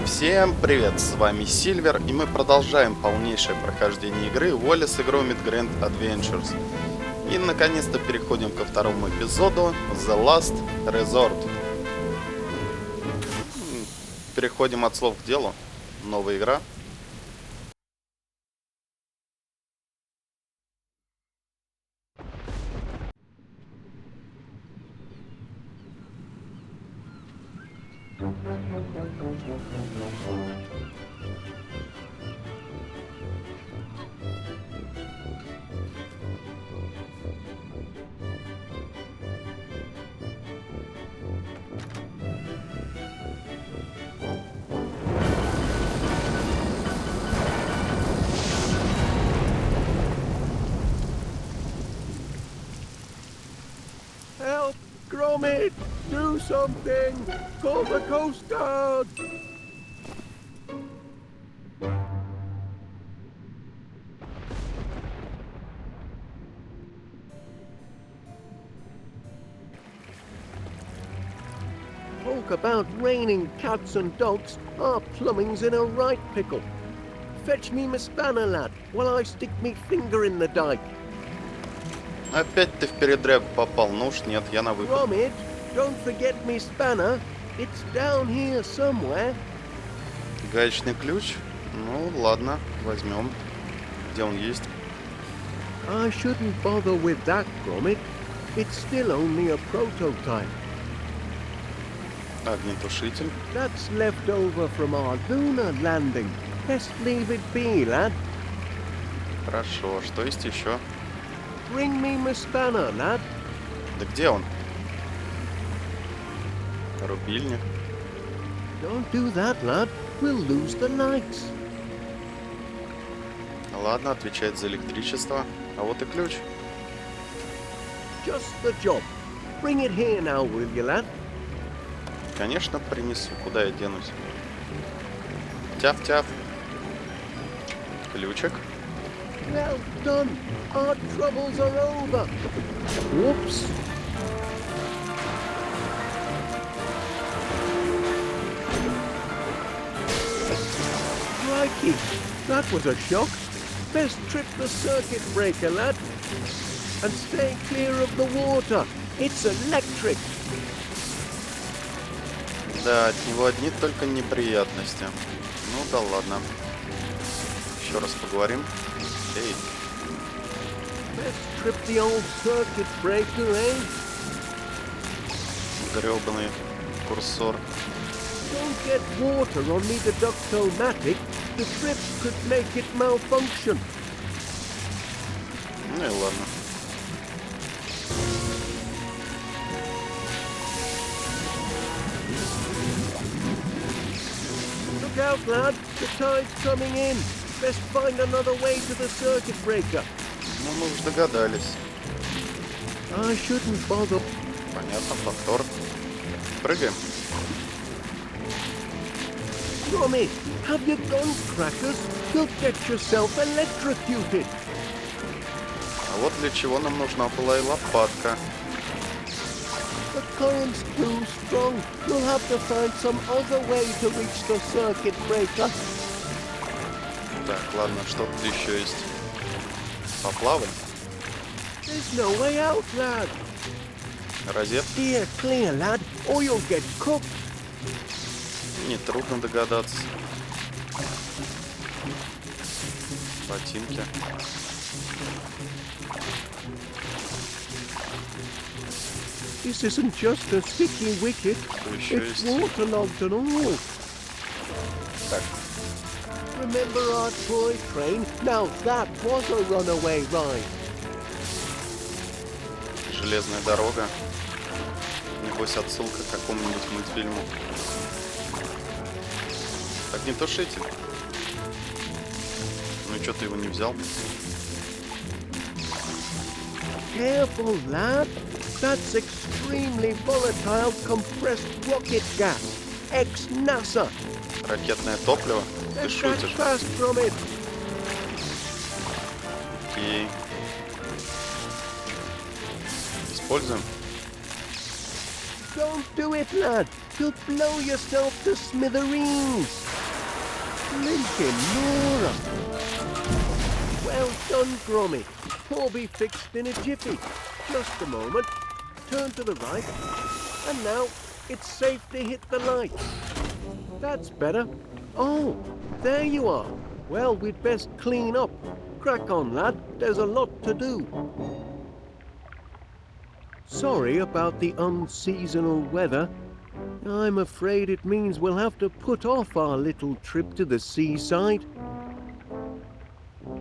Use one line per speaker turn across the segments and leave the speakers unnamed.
Всем привет, с вами Сильвер, и мы продолжаем полнейшее прохождение игры Wallace Gromit Grand Adventures. И наконец-то переходим ко второму эпизоду The Last Resort. Переходим от слов к делу. Новая игра.
Help! Gromit! Do something! Call the Coast Guard! Talk about raining cats and dogs. Our plumbing's in a right pickle. Fetch me my spanner, lad, while I stick me finger in the dike.
Опять ты в передрягу попал. Ну уж нет, я на выход.
Gromit, don't forget me spanner. It's down here somewhere.
Гаечный ключ? Ну ладно, возьмем. Где он есть?
I shouldn't bother with that, Gromit. It's still only a prototype.
Огнетушитель.
That's left over from our lunar landing. Best leave it be, lad.
Хорошо, что есть еще?
Bring me my spanner, lad.
Да где он? Рубильник.
Don't do that, lad. We'll lose the lights.
Ладно, отвечает за электричество. А вот и ключ.
Just the job. Bring it here now, will you, lad?
Конечно, принесу. Куда я денусь? Тяф-тяф. Ключик.
Well done. Our troubles are over. Whoops. Crikey, that was a shock. Best trip the circuit breaker, lad. And stay clear of the water. It's electric.
Да, от него одни только неприятности. Ну да ладно. Еще раз поговорим. Эй.
Best trip the old circuit breaker, eh?
Гребаный курсор.
Don't get water on me the ductomatic. The trip could make it malfunction.
Ну и ладно.
Look out, lad. The tide's coming in. Best find another way to the circuit breaker.
Ну мы уж догадались.
I shouldn't bother.
Понятно, повтор. Прыгаем.
Gromit, have you gone crackers? You'll get yourself electrocuted.
А вот для чего нам нужна была и лопатка.
The current's too strong. You'll have to find some other way to reach the circuit breaker.
Так, ладно, что тут еще есть? Поплаваем.
There's no way out, lad.
Розет.
Steer clear, lad, or you'll get cooked.
Нетрудно догадаться. Ботинки.
This isn't just a sticky wicket.
Что еще
It's
есть?
waterlogged and all.
Так,
Remember our toy train? Now that was a runaway ride.
железная дорога. Небось отсылка к какому-нибудь мультфильму. Огнетушитель. Ну и что ты его не взял?
Careful, lad. That's extremely volatile compressed rocket gas. Ex-NASA.
Ракетное топливо? Ты
Get that
шутишь?
fast from it.
Окей. Используем.
Don't do it, lad. You'll blow yourself to smithereens. Blinking Nora. Well done, Gromit. All be fixed in a jiffy. Just a moment. Turn to the right. And now it's safe to hit the light. That's better. Oh, there you are. Well, we'd best clean up. Crack on, lad. There's a lot to do. Sorry about the unseasonal weather. I'm afraid it means we'll have to put off our little trip to the seaside.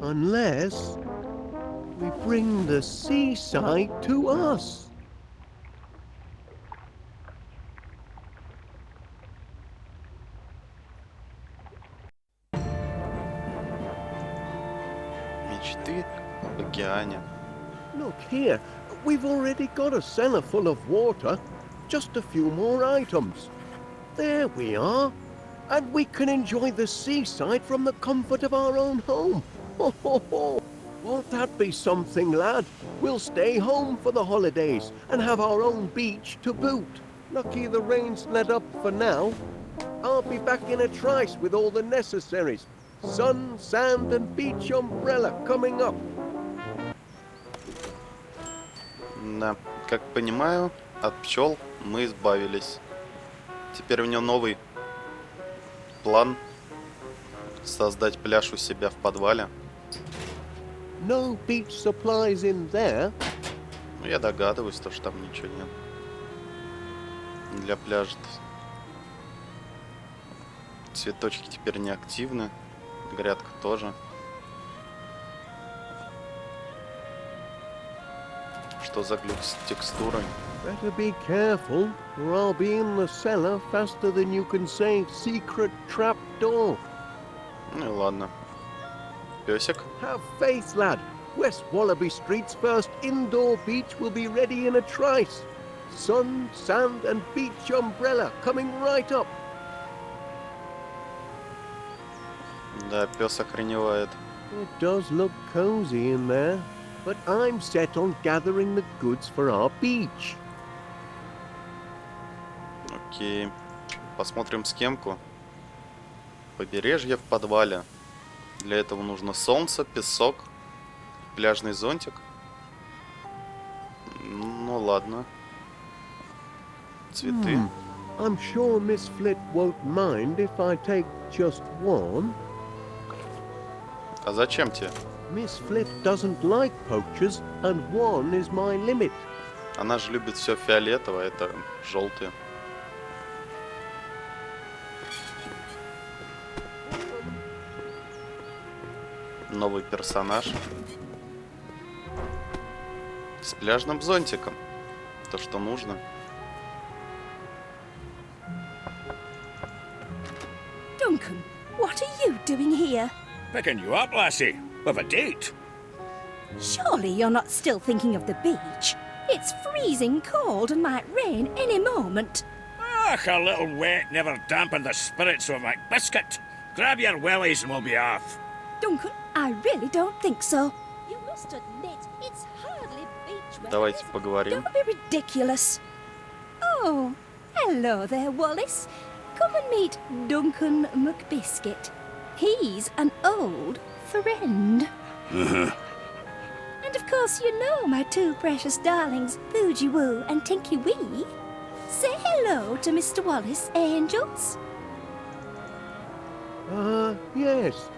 Unless we bring the seaside to us.
Мечты об океане.
Look here, we've already got a cellar full of water. Just a few more items. There we are. And we can enjoy the seaside from the comfort of our own home. Ho, ho, ho. Won't that be something, lad? We'll stay home for the holidays and have our own beach to boot. Lucky the rain's let up for now. I'll be back in a trice with all the necessaries. Sun, sand and beach umbrella coming up.
Да, как понимаю, от пчел мы избавились. Теперь у него новый план создать пляж у себя в подвале.
No beach supplies in there.
Ну, я догадываюсь, то, что там ничего нет. Для пляжа. Цветочки теперь не активны. Грядка тоже. Что за глюк с текстурой?
Better be careful, or I'll be in the cellar faster than you can say secret trap door.
Ну и ладно. Песик.
Have faith, lad. West Wallaby Street's first indoor beach will be ready in a trice. Sun, sand and beach umbrella coming right up.
Да, пес охреневает.
It does look cozy in there, but I'm set on gathering the goods for our beach.
Окей. Посмотрим схемку. Побережье в подвале. Для этого нужно солнце, песок, пляжный зонтик. Ну ладно. Цветы.
I'm sure Miss Flit won't mind if I take just one.
А зачем тебе?
Miss Flit doesn't like poachers, and one is my limit.
Она же любит все фиолетовое, это желтые. Новый персонаж. С пляжным зонтиком. То, что нужно.
Duncan, what are you doing here?
Picking you up, lassie, with a date.
Surely you're not still thinking of the beach. It's freezing cold and might rain any moment.
Ach, a little wet never dampened the spirits of my biscuit. Grab your wellies and we'll be off.
Duncan, I really don't think so. You must admit, it's hardly beach weather.
Давайте поговорим.
Don't be ridiculous. Oh, hello there, Wallace. Come and meet Duncan McBiscuit. He's an old friend. And of course you know my two precious darlings, Boogie Woo and Tinky Wee. Say hello to Mr. Wallace, angels.
Yes.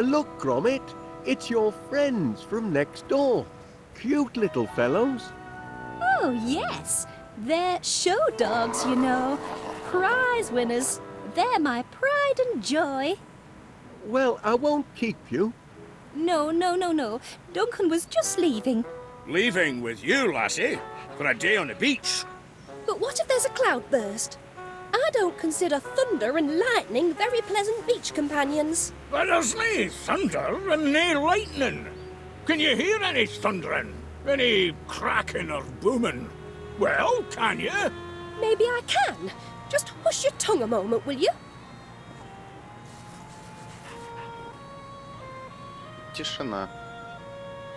Look, Gromit. It's your friends from next door. Cute little fellows.
Oh, yes. They're show dogs, you know. Prize winners. They're my pride and joy.
Well, I won't keep you.
No. Duncan was just leaving.
Leaving with you, lassie, for a day on the beach.
But what if there's a cloudburst? I don't consider thunder and lightning very pleasant beach companions.
But there's nae thunder and nae lightning. Can you hear any thundering? Any cracking or booming? Well, can you?
Maybe I can. Just hush your tongue a moment, will you?
Тишина.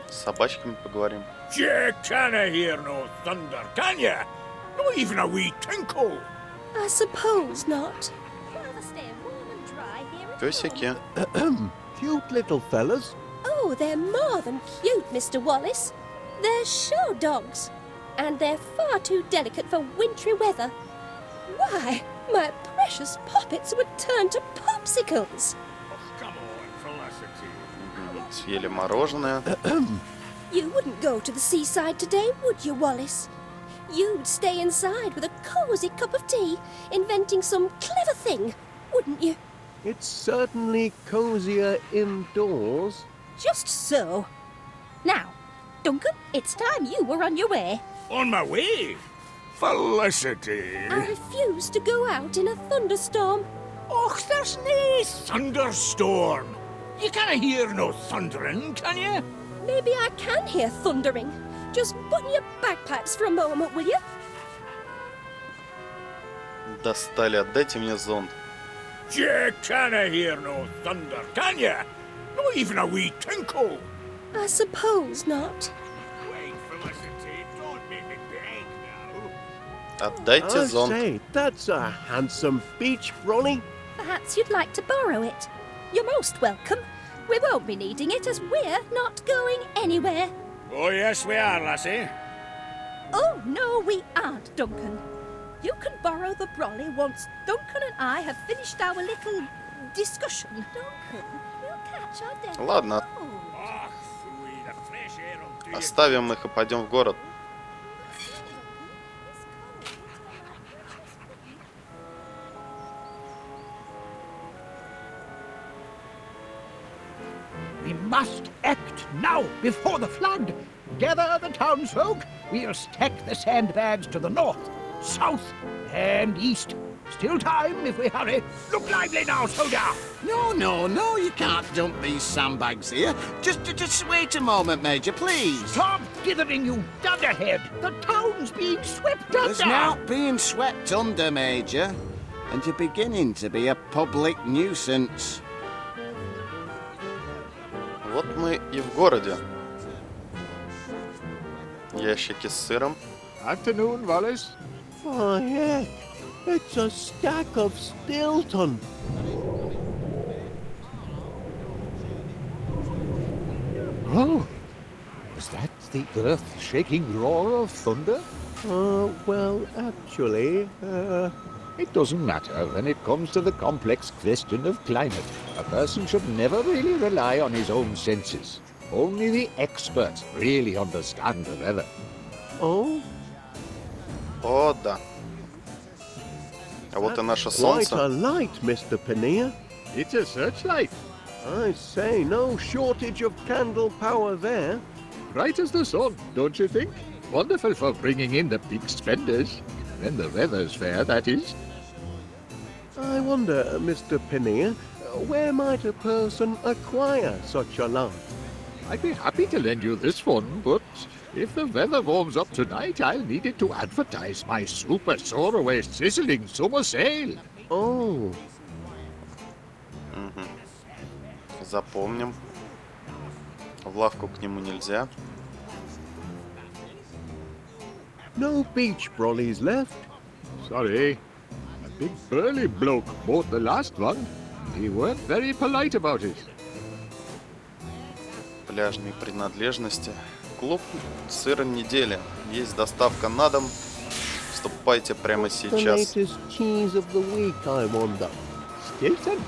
С собачками поговорим.
You canna hear no thunder, can you? Not even a wee tinkle.
I suppose not. Rather stay warm and dry here at
Песики.
Cute little fellas.
Oh, they're more than cute, Mr. Wallace. They're show dogs, and they're far too delicate for wintry weather. Why, my precious poppets would turn to popsicles.
Come on, Felicity.
Съели мороженое.
You wouldn't go to the seaside today, would you, Wallace? You'd stay inside with a cosy cup of tea, inventing some clever thing, wouldn't you?
It's certainly cozier indoors.
Just so. Now, Duncan, it's time you were on your way.
On my way? Felicity.
I refuse to go out in a thunderstorm.
Och, there's no thunderstorm. You can't hear no thundering, can you?
Maybe I can hear thundering. Just button your bagpipes for a moment, will you?
Достали, отдайте мне зонт.
You can't hear no thunder, can you? Not even a wee tinkle.
I suppose not.
Wait, Felicity, don't make me beg now.
Отдайте
I
зонт.
say, that's a handsome beach brolly.
Perhaps you'd like to borrow it. You're most welcome. We won't be needing it as we're not going anywhere.
Oh, yes, we are, lassie.
Oh, no, we aren't, Duncan. You can borrow the brolly once Duncan and I have finished our little discussion. Duncan, we'll catch our death.
Ладно,
Ah, sweet, the fresh air will do you.
оставим их и пойдем в город.
We must act now, before the flood. Gather the townsfolk. We'll stack the sandbags to the north, south, and east. Still time if we hurry. Look lively now, soldier.
No, you can't dump these sandbags here. Just wait a moment, Major, please.
Stop dithering, you dunderhead. The town's being swept under.
There's not being swept under, Major. And you're beginning to be a public nuisance.
Вот мы и в городе. Ящики с сыром.
Afternoon, Wallace.
Oh, heck, it's a stack of Stilton.
Oh, was that the earth-shaking roar of thunder?
Well, actually,
It doesn't matter when it comes to the complex question of climate. A person should never really rely on his own senses. Only the experts really understand the weather.
oh,
О, да. А вот и наше
that's quite
солнце.
a light, Mr. Panea.
It's a searchlight.
I say, no shortage of candle power there.
Bright as the sun, don't you think? Wonderful for bringing in the big spenders. When the weather's fair, that is.
I wonder, Mr. Panea, where might a person acquire such a light?
I'd be happy to lend you this one, but if the weather warms up tonight, I'll need it to advertise my super soaraway sizzling summer sale.
Oh,
Запомним. В лавку к нему нельзя.
no beach brollies left.
Sorry. A big burly bloke bought the last one. He weren't very polite about it.
Пляжные принадлежности. Клуб сыра недели. Есть доставка на дом. Вступайте прямо
The
сейчас.
latest cheese of the week, I wonder.
Stilton.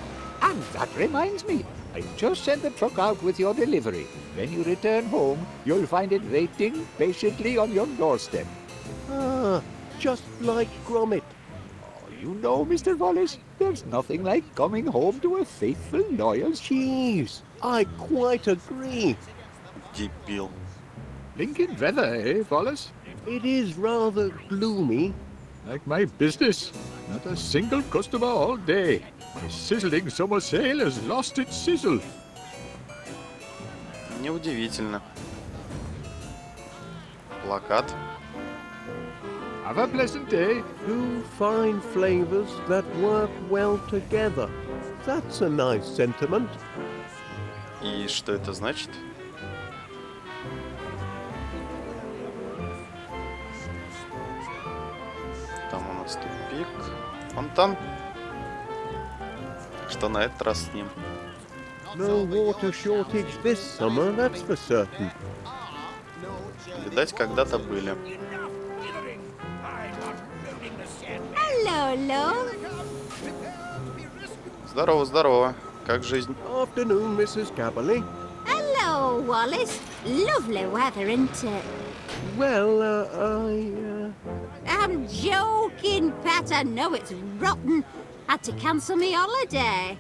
And that reminds me, I've just sent the truck out with your delivery. When you return home, you'll find it waiting patiently on your doorstep.
Ah, just like Gromit.
You know, Mr. Wallace, there's nothing like coming home to a faithful, loyal
Jeez, I quite agree.
Дебил.
Lincoln weather, eh, Wallace?
It is rather gloomy.
Like my business. Not a single customer all day. My sizzling summer sale has lost its sizzle.
Неудивительно. Плакат.
Have a pleasant day.
Two fine flavors that work well together. That's a nice sentiment.
И что это значит? Там у нас тупик. фонтан. Что на этот раз с ним?
No water shortage this summer, that's for certain.
Видать, когда-то были.
Hello, love.
Здорово, здорово. Как жизнь?
Afternoon, Mrs. Gabberley.
Hello, Wallace. Lovely weather, isn't it?
Well,
I'm joking, Pat. I know it's rotten. Had to cancel me holiday.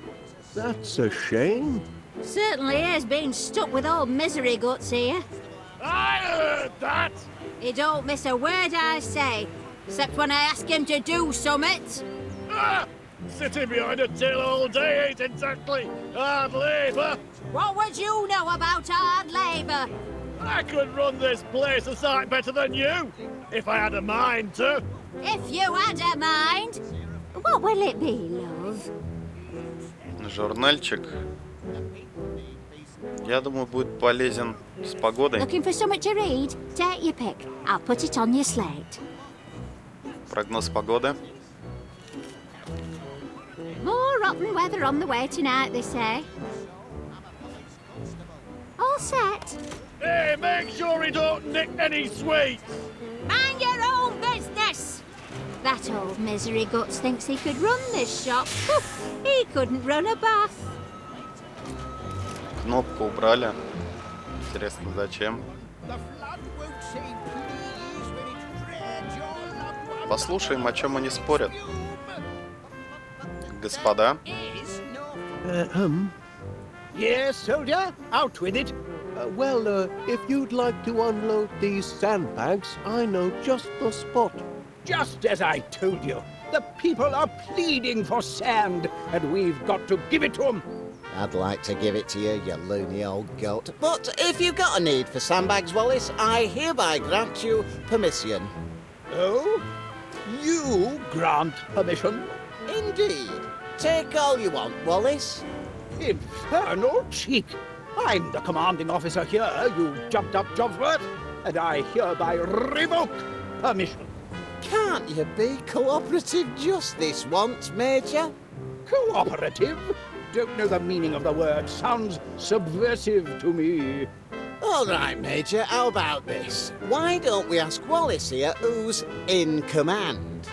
That's a shame.
Certainly is being stuck with old misery guts here.
I heard that!
He don't miss a word I say, except when I ask him to do summit.
Ah! Sitting behind a till all day ain't exactly hard labour.
What would you know about hard labour?
I could run this place a sight better than you, if I had a mind to.
If you had a mind. What will it be, love?
Журнальчик. Я думаю, будет полезен с погодой.
Looking for something to read? Take your pick. I'll put it on your slate.
Прогноз погоды.
More rotten weather on the way tonight, they say. All set.
Hey, make sure he don't nick any sweets.
Mind your own business. That old misery guts thinks he could run this shop. He couldn't run a bath.
Кнопку убрали. Интересно, зачем? Послушаем, о чем они спорят. Господа.
Yes, soldier? Out with it.
If you'd like to unload these sandbags, I know just the spot.
Just as I told you. The people are pleading for sand, and we've got to give it to them.
I'd like to give it to you, you loony old goat. But if you've got a need for sandbags, Wallace, I hereby grant you permission.
Oh? You grant permission?
Indeed. Take all you want, Wallace.
Infernal cheek! I'm the commanding officer here, you jumped-up Jobsworth, and I hereby revoke permission.
Can't you be cooperative just this once, Major?
Cooperative? Don't know the meaning of the word. Sounds subversive to me.
All right, Major, how about this? Why don't we ask Wallace here who's in command?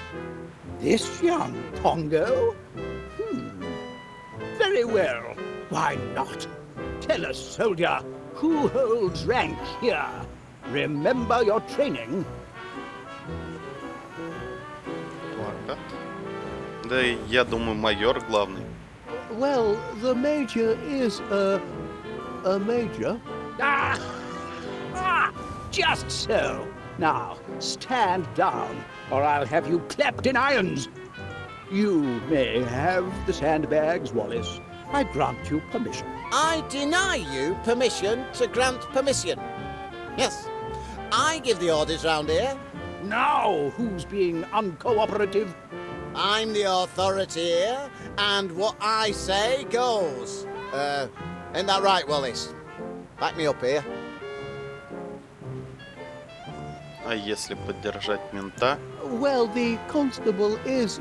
This young Pongo? Very well. Why not? Tell us, soldier, who holds rank here? Remember your training.
Плакат. Да, я думаю, майор главный.
Well, the major is a major.
Just so. Now, stand down, or I'll have you clapped in irons. You may have the sandbags, Wallace. I grant you permission.
I deny you permission to grant permission. Yes, I give the orders round here.
Now, who's being uncooperative?
I'm the authority here, and what I say goes. Ain't that right, Wallace? Back me up here.
А если поддержать мента?
Well, the constable is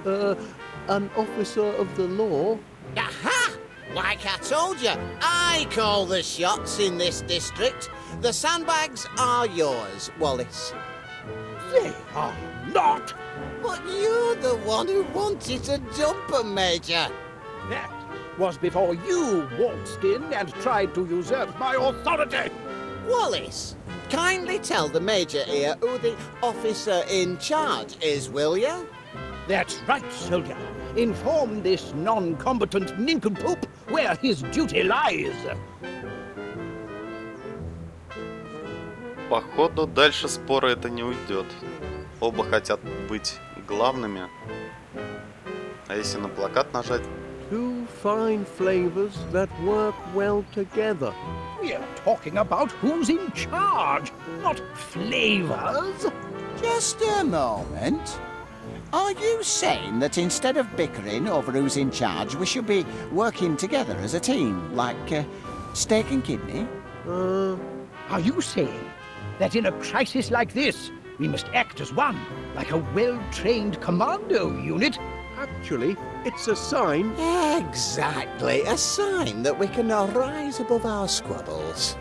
an officer of the law.
Aha! Like I told you, I call the shots in this district. The sandbags are yours, Wallace.
They are not.
But you're the one who wanted to dump 'em, Major.
That was before you waltzed in and tried to usurp my authority.
Wallace, kindly tell the Major here who the officer in charge is, will you?
That's right, soldier. Inform this non-combatant nincompoop where his duty lies.
Походу, дальше спора это не уйдет. Оба хотят быть главными. А если на плакат нажать?
Two fine flavors that work well together.
We're talking about who's in charge, not flavors.
Just a moment. Are you saying that instead of bickering over who's in charge, we should be working together as a team, like steak and kidney?
Are you saying that in a crisis like this, we must act as one, like a well-trained commando unit?
Actually, it's a sign.
Exactly, a sign that we can now rise above our squabbles.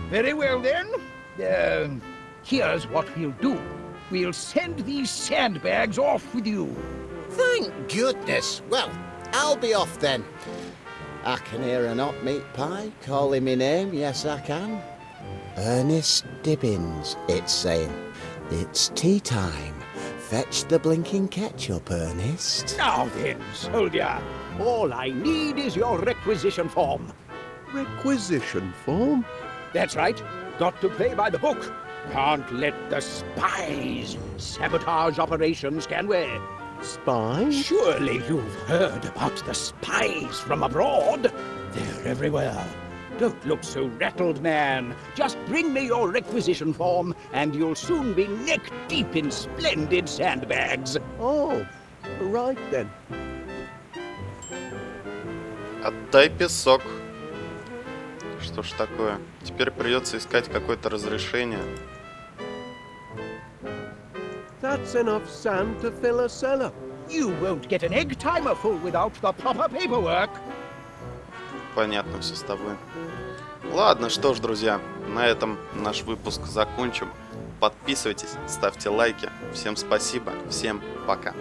Very well then. Here's what we'll do. We'll send these sandbags off with you.
Thank goodness. Well, I'll be off then. I can hear an hot meat pie calling me name, yes I can. Ernest Dibbins, it's saying. It's tea time. Fetch the blinking ketchup, Ernest.
Now then, soldier, all I need is your requisition form.
Requisition form?
That's right. Got to play by the book. Can't let the spies sabotage operations, can we?
Spies?
Surely you've heard about the spies from abroad. They're everywhere. Don't look so rattled, man. Just bring me your requisition form, and you'll soon be neck-deep in splendid sandbags.
Oh, right then.
Отдай песок. Что ж такое? Теперь придется искать какое-то разрешение.
That's enough sand to fill a cellar.
You won't get an egg timer full without the proper paperwork.
Понятно все с тобой. Ладно, что ж, друзья, на этом наш выпуск закончим. Подписывайтесь, ставьте лайки. Всем спасибо, всем пока.